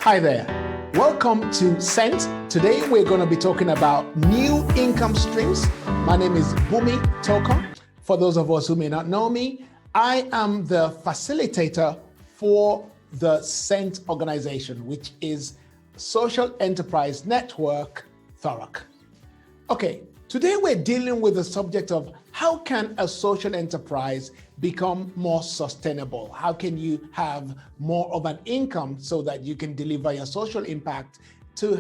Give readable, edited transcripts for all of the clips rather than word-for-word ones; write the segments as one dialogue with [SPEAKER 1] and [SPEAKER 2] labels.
[SPEAKER 1] Hi there. Welcome to Cent. Today we're going to be talking about new income streams. My name is Boomy Tokan. For those of us who may not know me, I am the facilitator for the Cent organization, which is Social Enterprise Network, Thorock. Okay, today we're dealing with the subject of how can a social enterprise become more sustainable? How can you have more of an income so that you can deliver your social impact to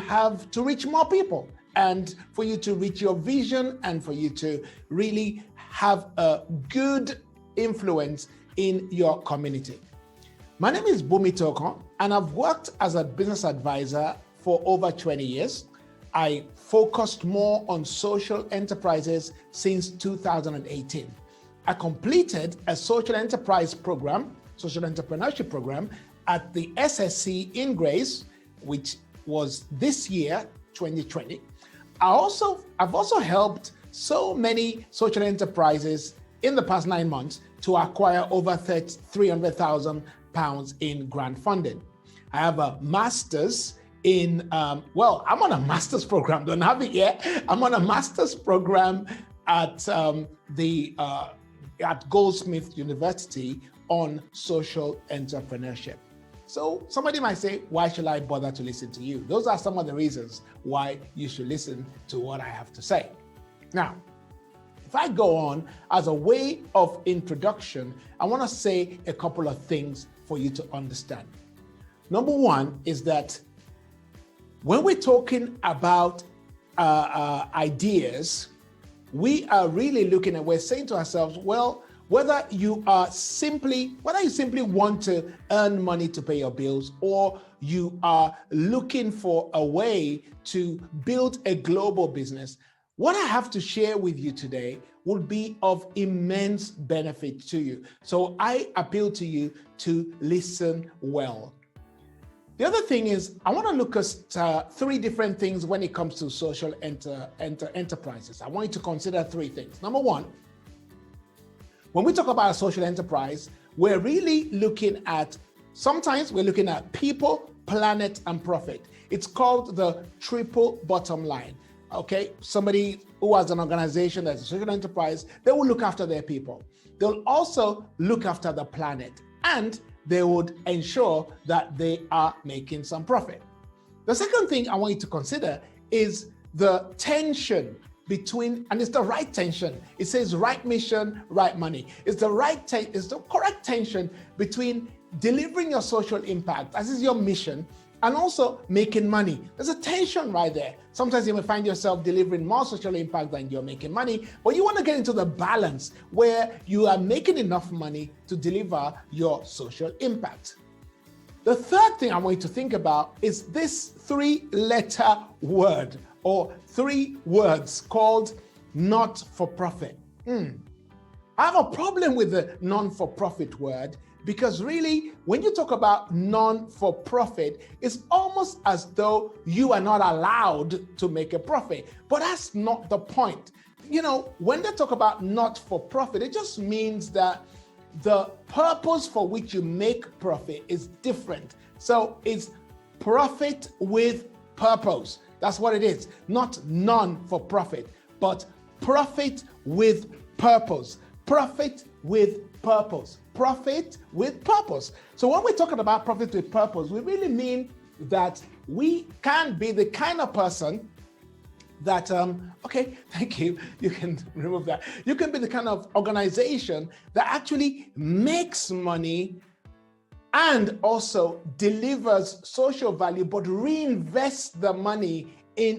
[SPEAKER 1] reach more people and for you to reach your vision and for you to really have a good influence in your community? My name is Boomy Tokan, and I've worked as a business advisor for over 20 years. I focused more on social enterprises since 2018. I completed a social enterprise program, social entrepreneurship program at the SSC in Grace, which was this year, 2020. I've also helped so many social enterprises in the past 9 months to acquire over £300,000 in grant funding. I have a master's in, I'm on a master's program, don't have it yet. I'm on a master's program at Goldsmith University on social entrepreneurship. So somebody might say, why should I bother to listen to you? Those are some of the reasons why you should listen to what I have to say. Now, if I go on as a way of introduction, I want to say a couple of things for you to understand. Number one is that when we're talking about ideas, we are really looking at, we're saying to ourselves, well, whether you simply want to earn money to pay your bills, or you are looking for a way to build a global business, what I have to share with you today will be of immense benefit to you. So I appeal to you to listen well. The other thing is, I want to look at three different things when it comes to social enterprises. I want you to consider three things. Number one, when we talk about a social enterprise, we're really looking at, sometimes we're looking at people, planet, and profit. It's called the triple bottom line. Okay, somebody who has an organization that's a social enterprise, they will look after their people. They'll also look after the planet, and they would ensure that they are making some profit. The second thing I want you to consider is the tension between, and it's the right tension. It says right mission, right money. It's the correct tension between delivering your social impact, as is your mission, and also making money. There's a tension right there. Sometimes you may find yourself delivering more social impact than you're making money, but you want to get into the balance where you are making enough money to deliver your social impact. The third thing I want you to think about is this 3-letter word, or 3 words called not-for-profit. I have a problem with the non-for-profit word, because really, when you talk about non-for-profit, it's almost as though you are not allowed to make a profit. But that's not the point. You know, when they talk about not-for-profit, it just means that the purpose for which you make profit is different. So it's profit with purpose. That's what it is. Not non-for-profit, but profit with purpose. Profit with purpose. Profit with purpose. So when we're talking about profit with purpose, we really mean that we can be the kind of person that, okay, thank you. You can remove that. You can be the kind of organization that actually makes money and also delivers social value, but reinvests the money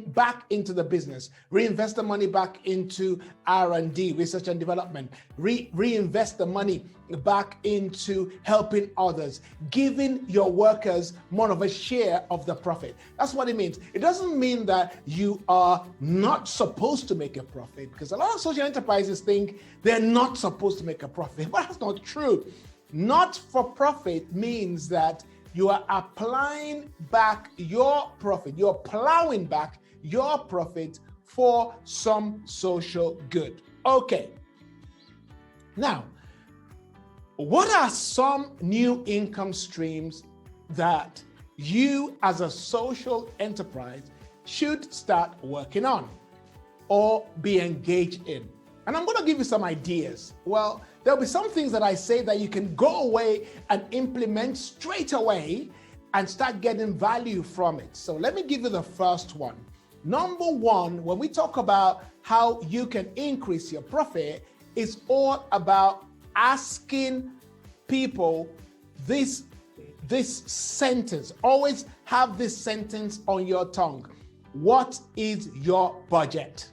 [SPEAKER 1] back into the business, reinvest the money back into R&D, research and development, reinvest the money back into helping others, giving your workers more of a share of the profit. That's what it means. It doesn't mean that you are not supposed to make a profit, because a lot of social enterprises think they're not supposed to make a profit, but that's not true. Not for profit means that you are applying back your profit. You're plowing back your profit for some social good. Okay. Now, what are some new income streams that you as a social enterprise should start working on or be engaged in? And I'm going to give you some ideas. Well, there'll be some things that I say that you can go away and implement straight away and start getting value from it. So let me give you the first one. Number one, when we talk about how you can increase your profit, it's all about asking people this sentence. Always have this sentence on your tongue. What is your budget?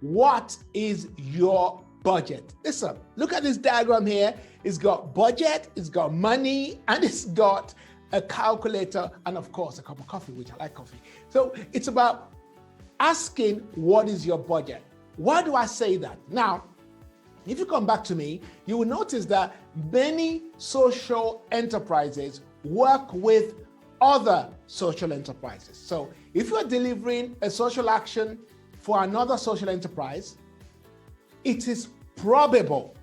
[SPEAKER 1] What is your budget? Listen, look at this diagram here. It's got budget, it's got money, and it's got a calculator, and of course, a cup of coffee, which I like coffee. So it's about asking, what is your budget? Why do I say that? Now, if you come back to me, you will notice that many social enterprises work with other social enterprises. So if you're delivering a social action for another social enterprise, it is probable,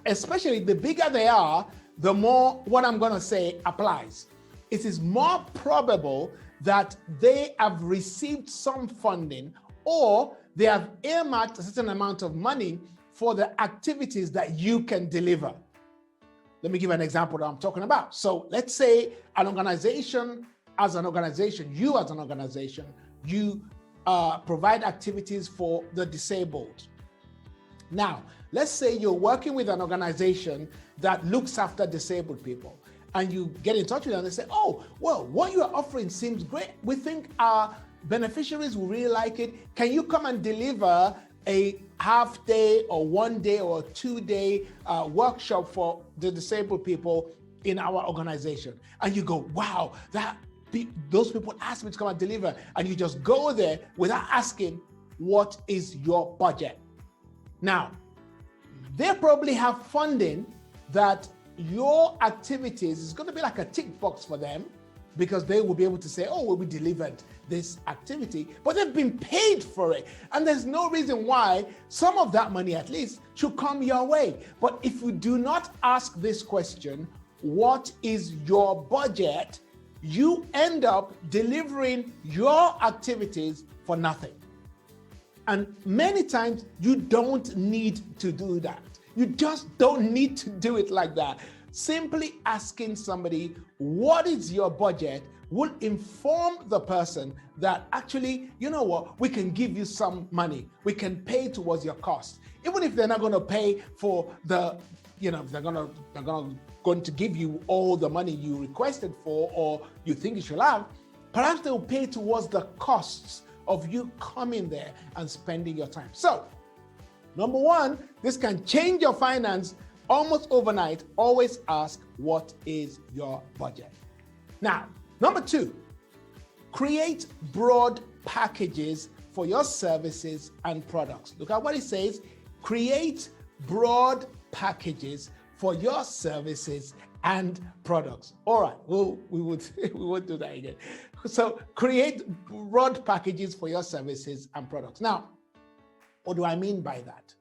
[SPEAKER 1] especially the bigger they are, the more what I'm going to say applies. It is more probable that they have received some funding or they have earmarked a certain amount of money for the activities that you can deliver. Let me give an example that I'm talking about. So let's say an organization, you as an organization, you provide activities for the disabled. Now, let's say you're working with an organization that looks after disabled people, and you get in touch with them and they say, oh, well, what you are offering seems great. We think our beneficiaries will really like it. Can you come and deliver a half day or 1 day or 2 day workshop for the disabled people in our organization? And you go, wow, those people asked me to come and deliver. And you just go there without asking, what is your budget? Now, they probably have funding that your activities is going to be like a tick box for them, because they will be able to say, oh, well, we delivered this activity, but they've been paid for it. And there's no reason why some of that money at least should come your way. But if you do not ask this question, what is your budget? You end up delivering your activities for nothing. And many times you don't need to do that. You just don't need to do it like that. Simply asking somebody, what is your budget, will inform the person that actually, you know what, we can give you some money. We can pay towards your cost. Even if they're not going to pay for the, they're going to give you all the money you requested for or you think you should have, perhaps they'll pay towards the costs of you coming there and spending your time. So, number one, this can change your finance almost overnight. Always ask, what is your budget? Now, number two, create broad packages for your services and products. Look at what it says. Create broad packages for your services and products. All right, we won't do that again. So create broad packages for your services and products. Now, what do I mean by that?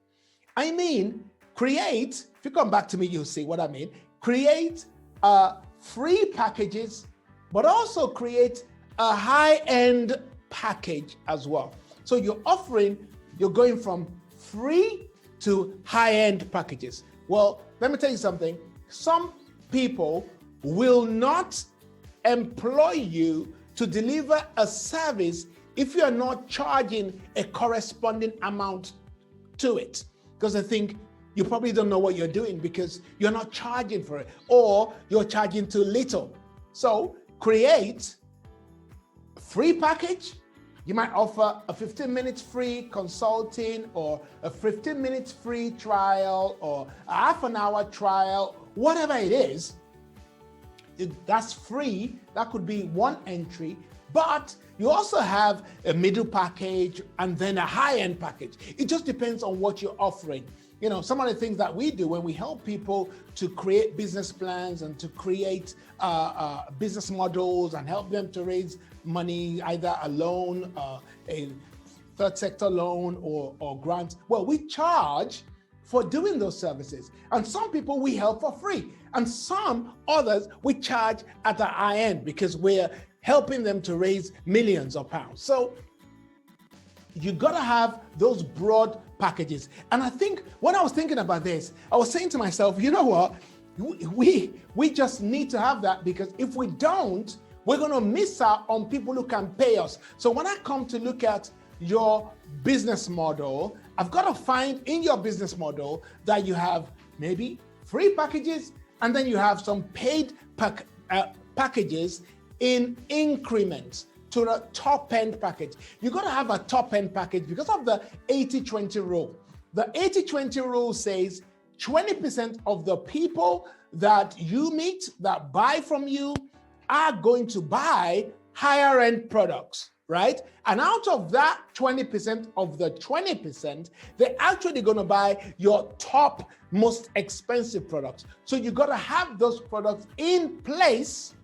[SPEAKER 1] I mean, create, if you come back to me, you'll see what I mean. Create free packages, but also create a high-end package as well. So you're going from free to high-end packages. Well, let me tell you something. Some people will not employ you to deliver a service if you're not charging a corresponding amount to it, because they think you probably don't know what you're doing because you're not charging for it, or you're charging too little. So create a free package. You might offer a 15 minutes free consulting, or a 15 minutes free trial, or a half an hour trial, whatever it is. That's free. That could be one entry, but you also have a middle package and then a high-end package. It just depends on what you're offering. Some of the things that we do when we help people to create business plans and to create business models and help them to raise money, either a loan, a third sector loan, or grants. Well, we charge for doing those services. And some people we help for free. And some others we charge at the high end because we're helping them to raise millions of pounds. So you gotta have those broad packages. And I think when I was thinking about this, I was saying to myself, you know what? We just need to have that, because if we don't, we're gonna miss out on people who can pay us. So when I come to look at your business model, I've got to find in your business model that you have maybe free packages, and then you have some paid packages in increments to the top end package. You've got to have a top end package because of the 80-20 rule. The 80-20 rule says 20% of the people that you meet that buy from you are going to buy higher end products, right? And out of that 20% of the 20%, they're actually going to buy your top, most expensive products. So you got to have those products in place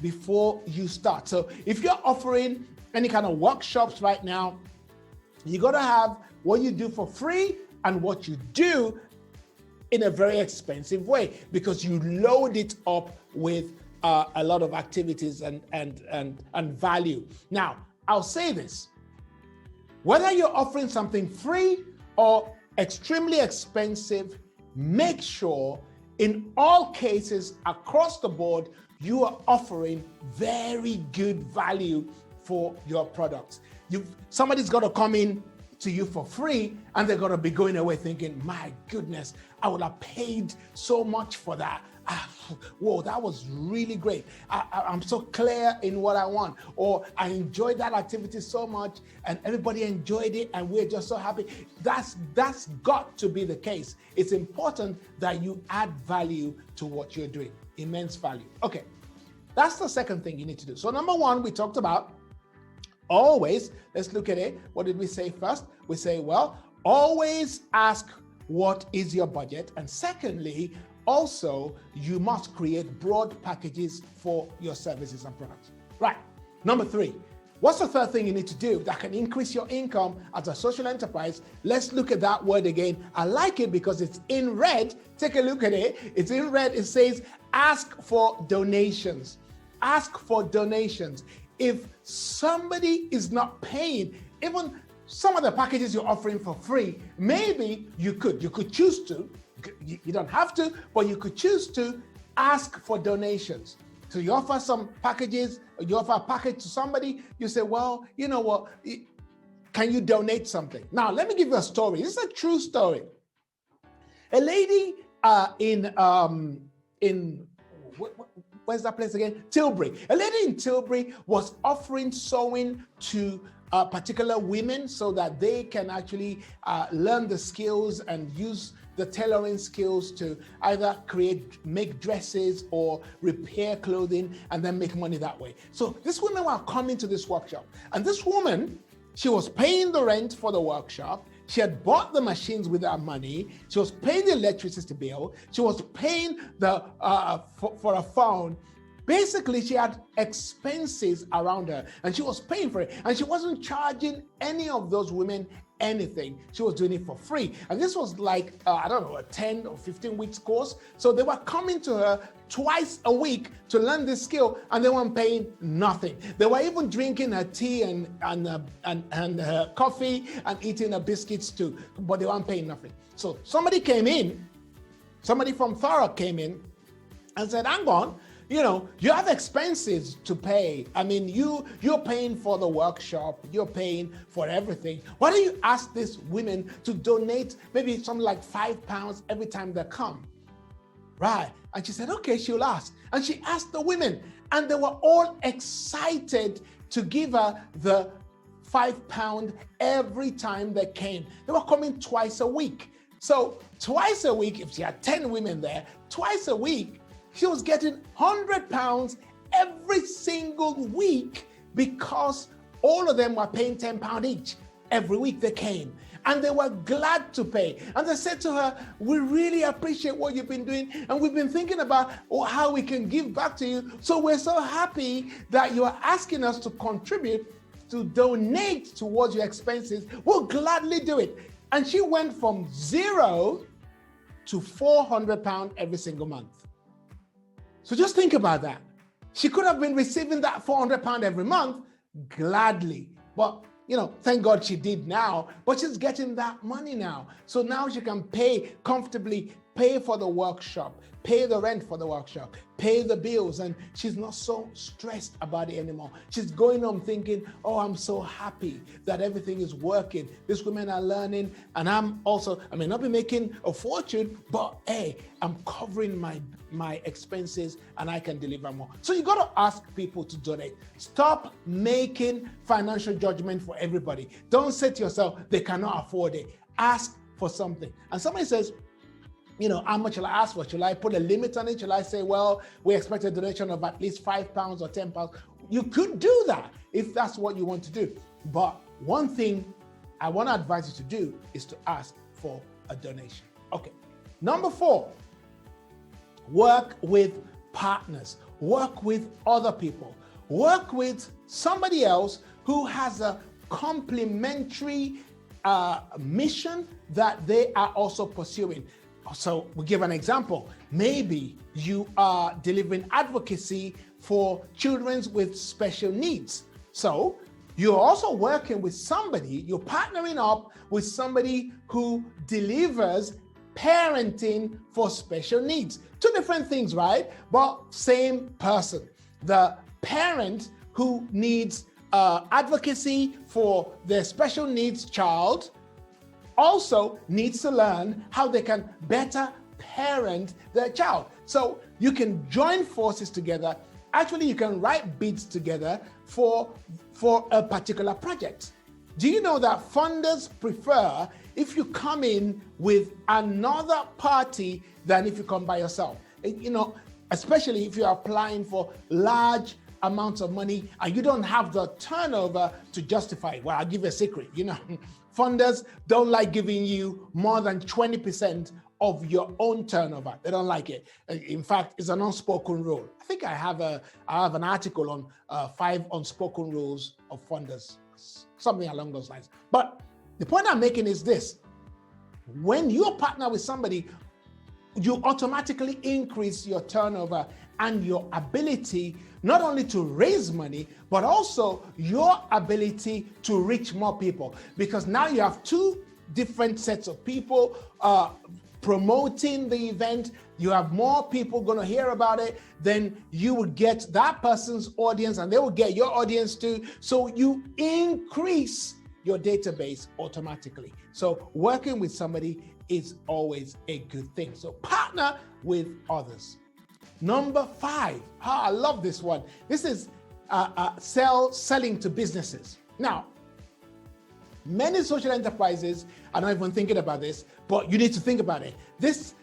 [SPEAKER 1] before you start. So if you're offering any kind of workshops right now, you got to have what you do for free and what you do in a very expensive way, because you load it up with a lot of activities and value. Now, I'll say this: whether you're offering something free or extremely expensive, make sure in all cases across the board, you are offering very good value for your products. Somebody's got to come in to you for free, and they're going to be going away thinking, my goodness, I would have paid so much for that. Whoa, that was really great. I'm so clear in what I want, or I enjoyed that activity so much and everybody enjoyed it and we're just so happy. That's got to be the case. It's important that you add value to what you're doing, immense value. Okay, that's the second thing you need to do. So number one, we talked about always. Let's look at it. What did we say first? We say, well, always ask what is your budget. And secondly, also, you must create broad packages for your services and products. Right. Number three, what's the third thing you need to do that can increase your income as a social enterprise? Let's look at that word again. I like it because it's in red. Take a look at it. It's in red. It says, ask for donations. Ask for donations. If somebody is not paying, even some of the packages you're offering for free, maybe you could choose to. You don't have to, but you could choose to ask for donations. So you offer some packages, you offer a package to somebody, you say, well, you know what, can you donate something? Now, let me give you a story. This is a true story. A lady where's that place again? Tilbury. A lady in Tilbury was offering sewing to particular women so that they can actually learn the skills and use the tailoring skills to either make dresses or repair clothing and then make money that way. So these women were coming to this workshop, and this woman, she was paying the rent for the workshop. She had bought the machines with her money. She was paying the electricity bill. She was paying for a phone. Basically, she had expenses around her and she was paying for it. And she wasn't charging any of those women anything. She was doing it for free. And this was like, I don't know, a 10 or 15 weeks course. So they were coming to her twice a week to learn this skill, and they weren't paying nothing. They were even drinking her tea and her coffee and eating her biscuits too, but they weren't paying nothing. So somebody from Thorough came in and said, hang on, you have expenses to pay. I mean, you're paying for the workshop, you're paying for everything. Why don't you ask these women to donate maybe something like £5 every time they come? Right. And she said, okay, she'll ask. And she asked the women, and they were all excited to give her the £5 every time they came. They were coming twice a week. So twice a week, if she had 10 women there, twice a week, she was getting £100 every single week, because all of them were paying £10 each every week they came. And they were glad to pay. And they said to her, we really appreciate what you've been doing. And we've been thinking about how we can give back to you. So we're so happy that you are asking us to contribute, to donate towards your expenses. We'll gladly do it. And she went from 0 to £400 every single month. So just think about that. She could have been receiving that £400 every month gladly, but thank God she did now, but she's getting that money now. So now she can pay comfortably, pay for the workshop, pay the rent for the workshop, pay the bills, and she's not so stressed about it anymore. She's going home thinking, oh, I'm so happy that everything is working. These women are learning, and I may not be making a fortune, but hey, I'm covering my expenses and I can deliver more. So you got to ask people to donate. Stop making financial judgment for everybody. Don't say to yourself, they cannot afford it. Ask for something. And somebody says, how much shall I ask for? Shall I put a limit on it? Shall I say, well, we expect a donation of at least £5 or £10? You could do that if that's what you want to do. But one thing I want to advise you to do is to ask for a donation. Okay. Number 4, work with partners. Work with other people. Work with somebody else who has a complementary mission that they are also pursuing. So we'll give an example. Maybe you are delivering advocacy for children with special needs. So you're also working with somebody, you're partnering up with somebody who delivers parenting for special needs. 2 different things, right? But same person. The parent who needs advocacy for their special needs child also needs to learn how they can better parent their child. So you can join forces together. Actually, you can write bids together for a particular project. Do you know that funders prefer if you come in with another party than if you come by yourself? Especially if you're applying for large amounts of money and you don't have the turnover to justify it. Well, I'll give you a secret. Funders don't like giving you more than 20% of your own turnover. They don't like it. In fact, it's an unspoken rule. I think I have an article on 5 unspoken rules of funders, something along those lines. But the point I'm making is this: when you partner with somebody, you automatically increase your turnover and your ability not only to raise money, but also your ability to reach more people. Because now you have 2 different sets of people promoting the event. You have more people going to hear about it. Then you will get that person's audience and they will get your audience too. So you increase your database automatically. So working with somebody is always a good thing. So partner with others. Number 5, I love this one. This is selling to businesses. Now, many social enterprises are not even thinking about this, but you need to think about it. This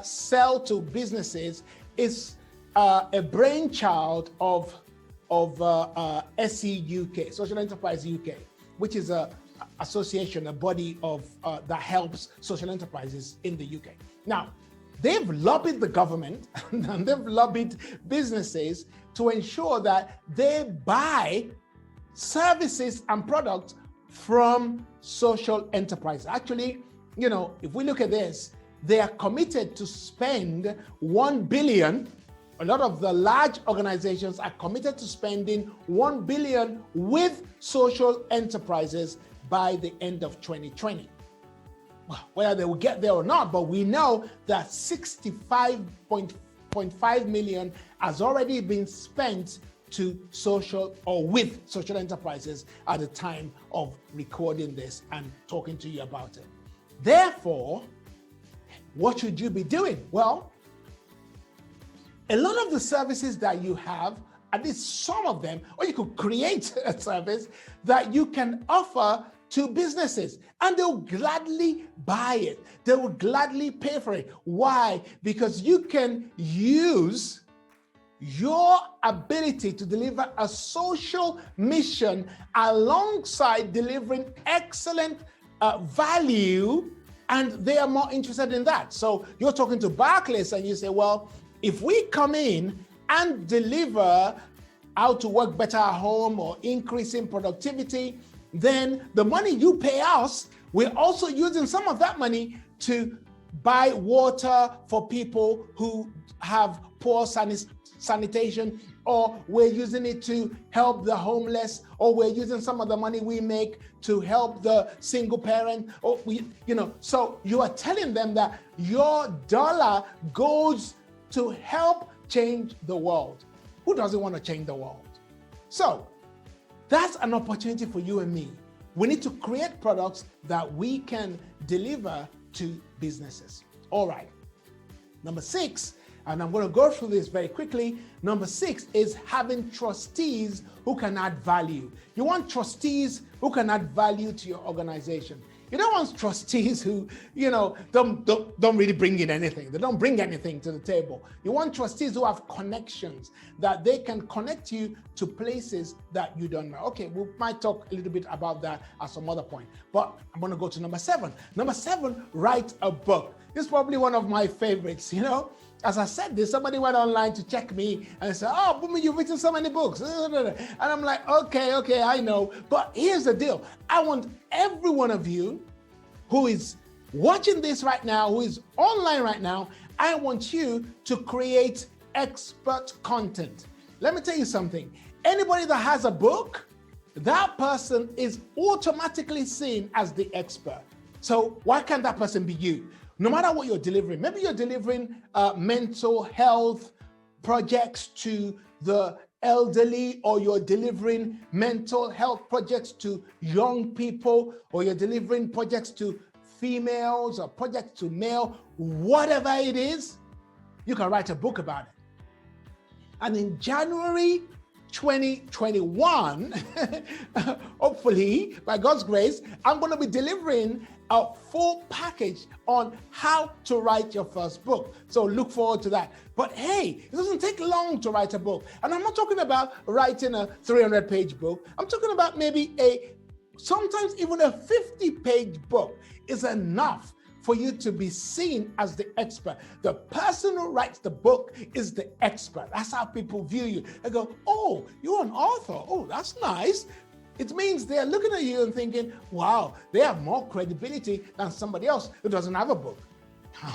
[SPEAKER 1] sell to businesses is a brainchild of SE UK, Social Enterprise UK, which is a association, a body of that helps social enterprises in the UK. Now, they've lobbied the government and they've lobbied businesses to ensure that they buy services and products from social enterprise. Actually, if we look at this, they are committed to spend 1 billion. A lot of the large organizations are committed to spending 1 billion with social enterprises by the end of 2020. Whether they will get there or not, but we know that 65.5 million has already been spent to social or with social enterprises at the time of recording this and talking to you about it. Therefore, what should you be doing? Well, a lot of the services that you have, at least some of them, or you could create a service that you can offer to businesses, and they'll gladly buy it. They will gladly pay for it. Why? Because you can use your ability to deliver a social mission alongside delivering excellent value, and they are more interested in that. So you're talking to Barclays and you say, well, if we come in and deliver how to work better at home or increasing productivity, then the money you pay us, we're also using some of that money to buy water for people who have poor sanitation, or we're using it to help the homeless, or we're using some of the money we make to help the single parent, or so you are telling them that your dollar goes to help change the world. Who doesn't want to change the world? So that's an opportunity for you and me. We need to create products that we can deliver to businesses. All right. Number 6, and I'm going to go through this very quickly. Number 6 is having trustees who can add value. You want trustees who can add value to your organization. You don't want trustees who, don't really bring in anything. They don't bring anything to the table. You want trustees who have connections, that they can connect you to places that you don't know. Okay, we might talk a little bit about that at some other point. But I'm going to go to number 7. Number 7, write a book. This is probably one of my favorites, As I said this, somebody went online to check me and said, "Oh, Boomy, you've written so many books." And I'm like, okay, I know. But here's the deal. I want every one of you who is watching this right now, who is online right now, I want you to create expert content. Let me tell you something. Anybody that has a book, that person is automatically seen as the expert. So why can't that person be you? No matter what you're delivering, maybe you're delivering mental health projects to the elderly, or you're delivering mental health projects to young people, or you're delivering projects to females or projects to male, whatever it is, you can write a book about it. And in January 2021, hopefully, by God's grace, I'm going to be delivering a full package on how to write your first book. So look forward to that. But hey, it doesn't take long to write a book. And I'm not talking about writing a 300-page book. I'm talking about maybe sometimes even a 50-page book is enough for you to be seen as the expert. The person who writes the book is the expert. That's how people view you. They go, "Oh, you're an author. Oh, that's nice." It means they're looking at you and thinking, wow, they have more credibility than somebody else who doesn't have a book.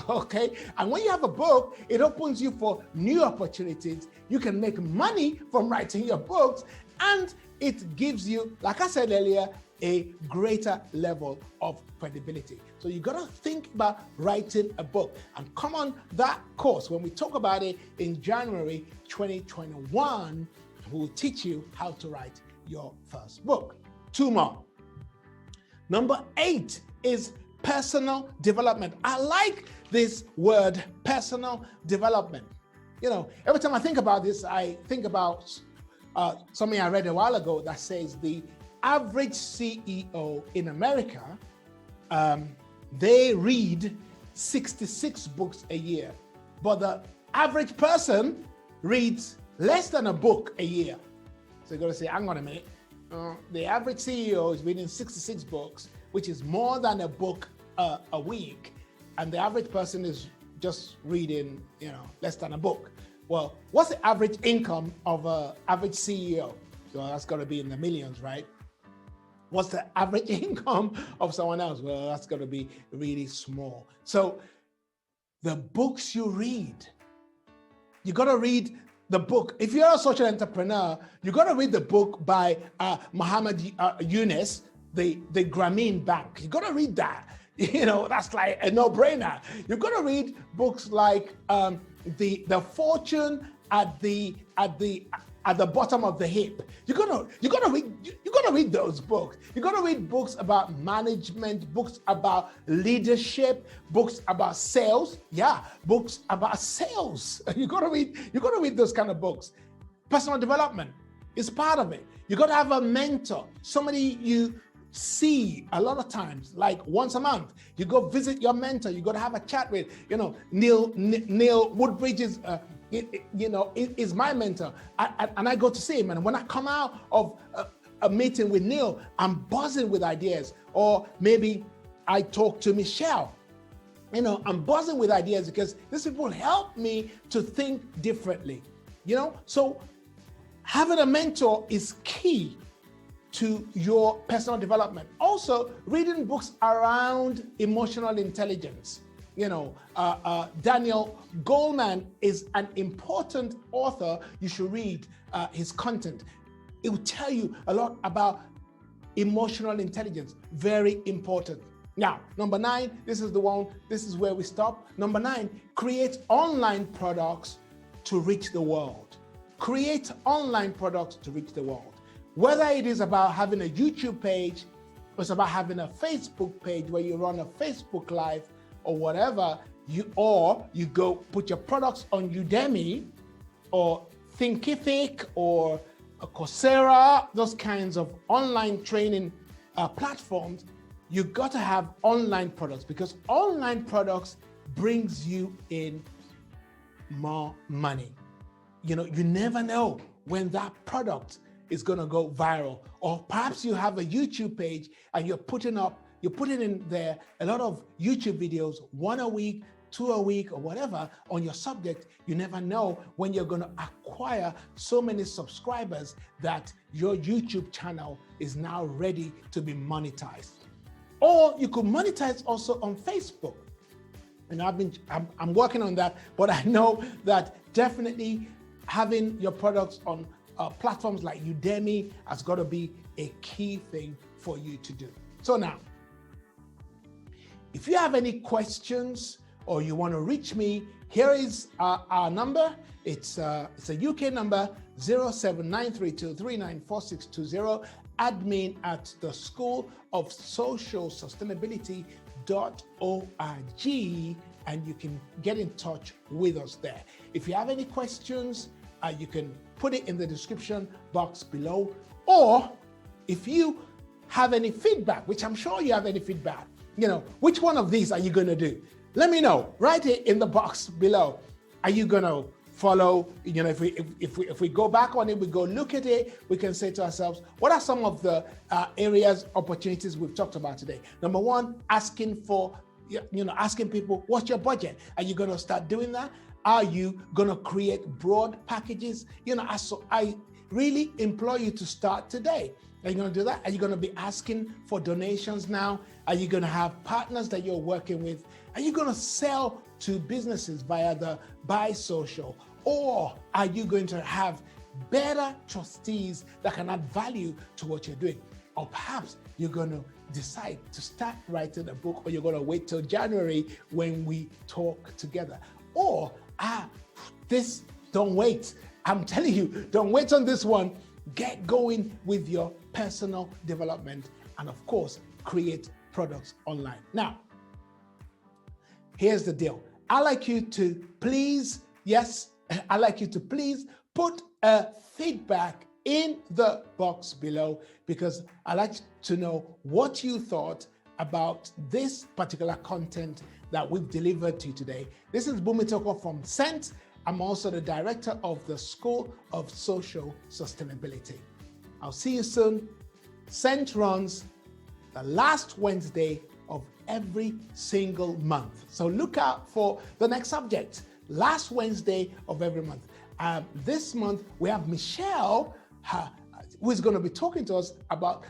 [SPEAKER 1] Okay? And when you have a book, it opens you for new opportunities. You can make money from writing your books, and it gives you, like I said earlier, a greater level of credibility. So you got to think about writing a book, and come on that course. When we talk about it in January 2021, we'll teach you how to write your first book. 2 more. Number 8 is personal development. I like this word, personal development. Every time I think about this, I think about something I read a while ago that says the average CEO in America, they read 66 books a year, but the average person reads less than a book a year. So you're going to say, hang on a minute, the average CEO is reading 66 books, which is more than a book a week, and the average person is just reading, less than a book. Well, what's the average income of an average CEO? So that's got to be in the millions, right? What's the average income of someone else? Well, that's going to be really small. So the books you read, you got to read the book. If you're a social entrepreneur, you got to read the book by Muhammad Yunus, the Grameen Bank. You got to read that. That's like a no-brainer. You've got to read books like the Fortune at the bottom of the hip. You gotta read those books. You gotta read books about management, books about leadership, books about sales. Yeah, books about sales. You gotta read those kind of books. Personal development is part of it. You gotta have a mentor, somebody you see a lot of times, like once a month. You go visit your mentor. You gotta have a chat with, Neil Woodbridge is my mentor, and I go to see him. And when I come out of a meeting with Neil, I'm buzzing with ideas. Or maybe I talk to Michelle. I'm buzzing with ideas because these people help me to think differently. So having a mentor is key to your personal development. Also, reading books around emotional intelligence. Daniel Goleman is an important author. You should read his content. It will tell you a lot about emotional intelligence. Very important. Now, number 9, this is where we stop. Number 9, create online products to reach the world. Create online products to reach the world. Whether it is about having a YouTube page, or it's about having a Facebook page where you run a Facebook Live or whatever, you go put your products on Udemy or Thinkific or Coursera, those kinds of online training platforms. You got to have online products, because online products brings you in more money. You never know when that product is going to go viral. Or perhaps you have a YouTube page and you're putting in there a lot of YouTube videos, 1 a week, 2 a week, or whatever on your subject. You never know when you're going to acquire so many subscribers that your YouTube channel is now ready to be monetized. Or you could monetize also on Facebook. And I'm working on that, but I know that definitely having your products on platforms like Udemy has got to be a key thing for you to do. So now, if you have any questions or you want to reach me, here is our number. It's a UK number, 07932394620, admin at the School of Social Sustainability.org, and you can get in touch with us there. If you have any questions, you can put it in the description box below, or if you have any feedback, which I'm sure you have any feedback, which one of these are you going to do? Let me know. Write it in the box below. Are you going to follow? If we go back on it, we go look at it, we can say to ourselves, what are some of the opportunities we've talked about today? Number 1, asking people, what's your budget? Are you going to start doing that? Are you going to create broad packages? I really implore you to start today. Are you going to do that? Are you going to be asking for donations now? Are you going to have partners that you're working with? Are you going to sell to businesses via the Buy Social? Or are you going to have better trustees that can add value to what you're doing? Or perhaps you're going to decide to start writing a book, or you're going to wait till January when we talk together. Or, don't wait. I'm telling you, don't wait on this one. Get going with your personal development and, of course, create products online. Now, here's the deal. I'd like you to please put a feedback in the box below, because I'd like to know what you thought about this particular content that we've delivered to you today. This is Boomy Tokan from Scent. I'm also the director of the School of Social Sustainability. I'll see you soon. Scent runs the last Wednesday of every single month. So look out for the next subject, last Wednesday of every month. This month, we have Michelle, who is going to be talking to us about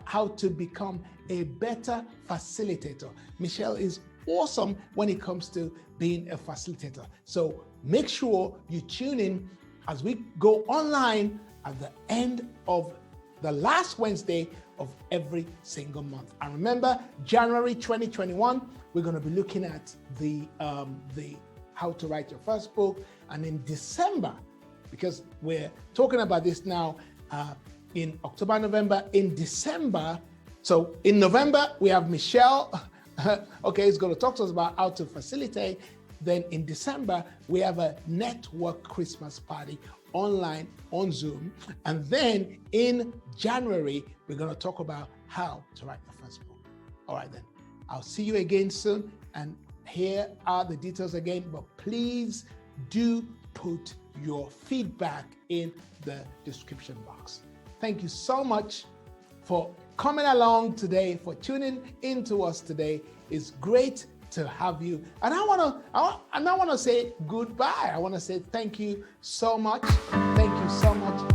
[SPEAKER 1] how to become a better facilitator. Michelle is awesome when it comes to being a facilitator. So make sure you tune in as we go online at the end of the last Wednesday of every single month. And remember, January 2021, we're going to be looking at the how to write your first book. And in December, because we're talking about this now in October, November, in December. So in November, we have Michelle, is going to talk to us about how to facilitate. Then in December, we have a network Christmas party online on Zoom. And then in January, we're going to talk about how to write the first book. All right, then. I'll see you again soon. And here are the details again, but please do put your feedback in the description box. Thank you so much for coming along today, for tuning into us today. It's great to have you. And I want to say goodbye. I want to say thank you so much. Thank you so much.